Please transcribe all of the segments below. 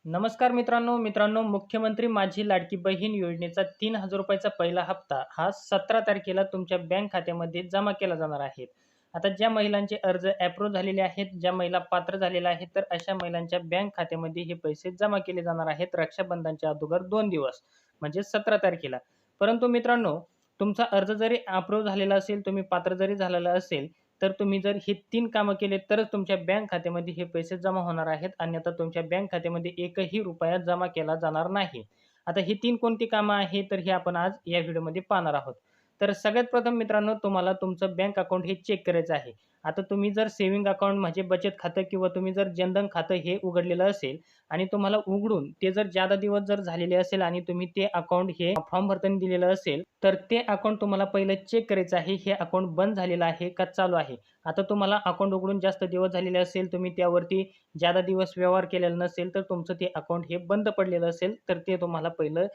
नमस्कार मित्रांनो, मुख्यमंत्री माझी लाडकी बहीण योजनेचा 3,000 रुपयाचा पहिला हप्ता हा 17 तारखेला तुमच्या बँक खात्यामध्ये जमा केला जाणार आहे. आता ज्या महिलांचे अर्ज अप्रूव्ह झालेले आहेत, ज्या महिला पात्र झालेल्या आहेत, तर अशा महिलांच्या बँक खात्यामध्ये हे पैसे जमा केले जाणार आहेत रक्षाबंधनच्या अगोदर 2 दिवस म्हणजे 17 तारखेला. परंतु मित्रांनो, तुमचा अर्ज जरी अप्रूव्ह झालेला असेल, तुम्ही पात्र जरी झालेला असेल, तर तुम्ही जर हे 3 कामं केले तरच तुमच्या बँक खात्यामध्ये हे पैसे जमा होणार आहेत. अन्यथा तुमच्या बँक खात्यामध्ये एकही रुपया जमा केला जाणार नाही. आता ही 3 कोणती कामं आहेत, तर हे आपण आज या व्हिडिओमध्ये पाहणार आहोत. तर सगळ्यात प्रथम मित्रांनो, तुम्हाला तुमचं बँक अकाउंट हे चेक करायचं आहे. आता तुम्ही जर सेव्हिंग अकाउंट म्हणजे बचत खातं किंवा तुम्ही जर जनधन खातं हे उघडलेलं असेल आणि तुम्हाला उघडून ते जर जादा दिवस जर झालेले असेल आणि तुम्ही ते अकाउंट हे फॉर्म भरताना दिलेलं असेल, तर ते अकाउंट तुम्हाला पहिलं चेक करायचं आहे. हे अकाउंट बंद झालेलं आहे का चालू आहे? आता तुम्हाला अकाउंट उघडून जास्त दिवस झालेले असेल, तुम्ही त्यावरती जादा दिवस व्यवहार केलेला नसेल, तर तुमचं ते अकाउंट हे बंद पडलेलं असेल, तर ते तुम्हाला पहिलं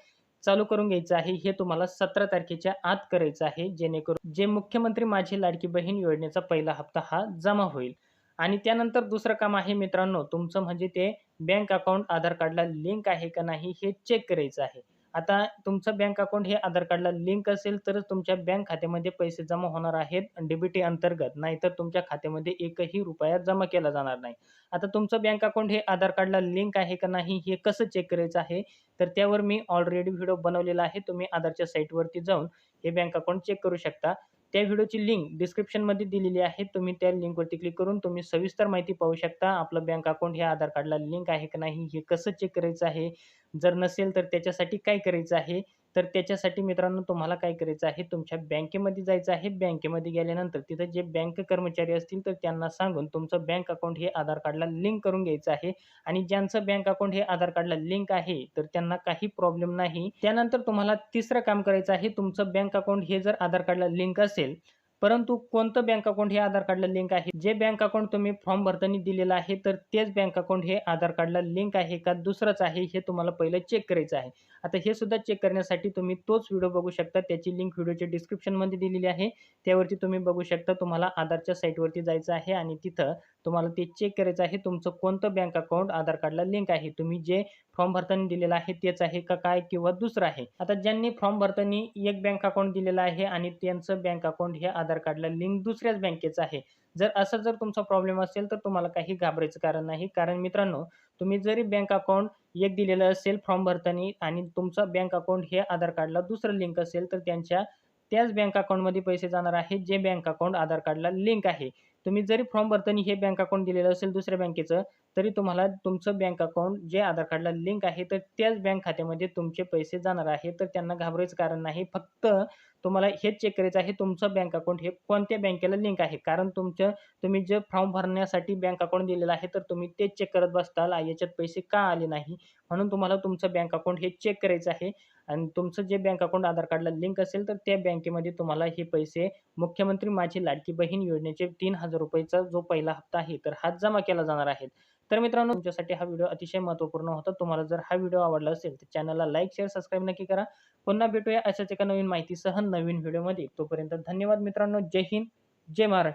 चालू करून घ्यायचं आहे. हे तुम्हाला 17 तारखेच्या आत करायचं आहे, जेणेकरून जे मुख्यमंत्री माझी लाडकी बहीण योजनेचा पहिला हप्ता हा जमा होईल. आणि त्यानंतर दुसरं काम आहे मित्रांनो, तुमचं म्हणजे ते बँक अकाउंट आधार कार्डला लिंक आहे का नाही हे चेक करायचं आहे. आता तुमचं बँक अकाउंट हे आधार कार्डला लिंक असेल तरच तुमच्या बँक खात्यामध्ये पैसे जमा होणार आहेत डी अंतर्गत. नाहीतर तुमच्या खात्यामध्ये एकही रुपया जमा केला जाणार नाही. आता तुमचं बँक अकाउंट हे आधार कार्डला लिंक आहे का नाही हे कसं चेक करायचं आहे, तर त्यावर मी ऑलरेडी व्हिडिओ बनवलेला आहे. तुम्ही आधारच्या साईटवरती जाऊन हे बँक अकाउंट चेक करू शकता. त्या व्हिडिओची लिंक डिस्क्रिप्शनमध्ये दिलेली आहे. तुम्ही त्या लिंकवरती क्लिक करून तुम्ही सविस्तर माहिती पाहू शकता. आपलं बँक अकाउंट हे आधार कार्डला लिंक आहे का नाही हे कसं चेक करायचं आहे. जर नसेल तर त्याच्यासाठी काय करायचं आहे? तर त्याच्यासाठी मित्रांनो तुम्हाला काय करायचं आहे, तुमच्या बँकेमध्ये जायचं आहे. बँकेमध्ये गेल्यानंतर तिथं जे बँक कर्मचारी असतील तर त्यांना सांगून तुमचं बँक अकाउंट हे आधार कार्डला लिंक करून घ्यायचं आहे. आणि ज्यांचं बँक अकाउंट हे आधार कार्डला लिंक आहे, तर त्यांना काही प्रॉब्लेम नाही. त्यानंतर तुम्हाला तिसरं काम करायचं आहे. तुमचं बँक अकाउंट हे जर आधार कार्डला लिंक असेल, परंतु कोणतं बँक अकाउंट हे आधार कार्डला लिंक आहे? जे बँक अकाउंट तुम्ही फॉर्म भरताना दिलेलं आहे, तर तेच बँक अकाउंट हे आधार कार्डला लिंक आहे का दुसरंच आहे, हे तुम्हाला पहिलं चेक करायचं आहे. आता हे सुद्धा चेक करण्यासाठी तुम्ही तोच व्हिडिओ बघू शकता. त्याची लिंक व्हिडिओच्या डिस्क्रिप्शनमध्ये दिलेली आहे. त्यावरती तुम्ही बघू शकता. तुम्हाला आधारच्या साईटवरती जायचं आहे आणि तिथं तुम्हाला ते चेक करायचं आहे, तुमचं कोणतं बँक अकाउंट आधार कार्डला लिंक आहे. तुम्ही जे फॉर्म भरताना दिलेलं आहे तेच आहे का काय किंवा दुसरं आहे. आता ज्यांनी फॉर्म भरताना एक बँक अकाउंट दिलेलं आहे आणि त्यांचं बँक अकाउंट हे आधार कार्डला लिंक दुसऱ्याच बँकेचं आहे. जर तुमचा प्रॉब्लेम असेल तर तुम्हाला काही घाबरायचं कारण नाही. कारण मित्रांनो, तुम्ही जरी बँक अकाउंट एक दिलेलं असेल फॉर्म भरताना आणि तुमचं बँक अकाउंट हे आधार कार्डला दुसरं लिंक असेल, तर त्याच बँक अकाउंटमध्ये पैसे जाणार आहेत, जे बँक अकाउंट आधार कार्डला लिंक आहे. तुम्ही जरी फॉर्म भरताना हे बँक अकाउंट दिलेलं असेल दुसऱ्या बँकेचं, तरी तुम्हाला तुमचं बँक अकाउंट जे आधार कार्डला लिंक आहे, तर त्याच बँक खात्यामध्ये तुमचे पैसे जाणार आहेत. तर त्यांना घाबरायचं कारण नाही. फक्त तुम्हाला हेच चेक करायचं आहे, तुमचं बँक अकाउंट हे कोणत्या बँकेला लिंक आहे. कारण तुम्ही जे फॉर्म भरण्यासाठी बँक अकाउंट दिलेलं आहे, तर तुम्ही तेच चेक करत बसताल, याच्यात पैसे का आले नाही? म्हणून तुम्हाला तुमचं बँक अकाउंट हे चेक करायचं आहे. आणि तुमचं जे बँक अकाउंट आधार कार्डला लिंक असेल, तर त्या बँकेमध्ये तुम्हाला हे पैसे मुख्यमंत्री माझी लाडकी बहीण योजनेचे 3,000 रुपयेचा जो पहिला हप्ता आहे, तर हा जमा केला जाणार आहे. तर मित्रांनो, तुमच्यासाठी हा व्हिडिओ अतिशय महत्त्वपूर्ण होता. तुम्हाला जर हा व्हिडिओ आवडला असेल, तर चॅनलला लाईक, शेअर, सबस्क्राईब नक्की करा. पुन्हा भेटूया अशाच एका नवीन माहितीसह नवीन व्हिडिओमध्ये. तोपर्यंत धन्यवाद मित्रांनो. जय हिंद, जय महाराष्ट्र.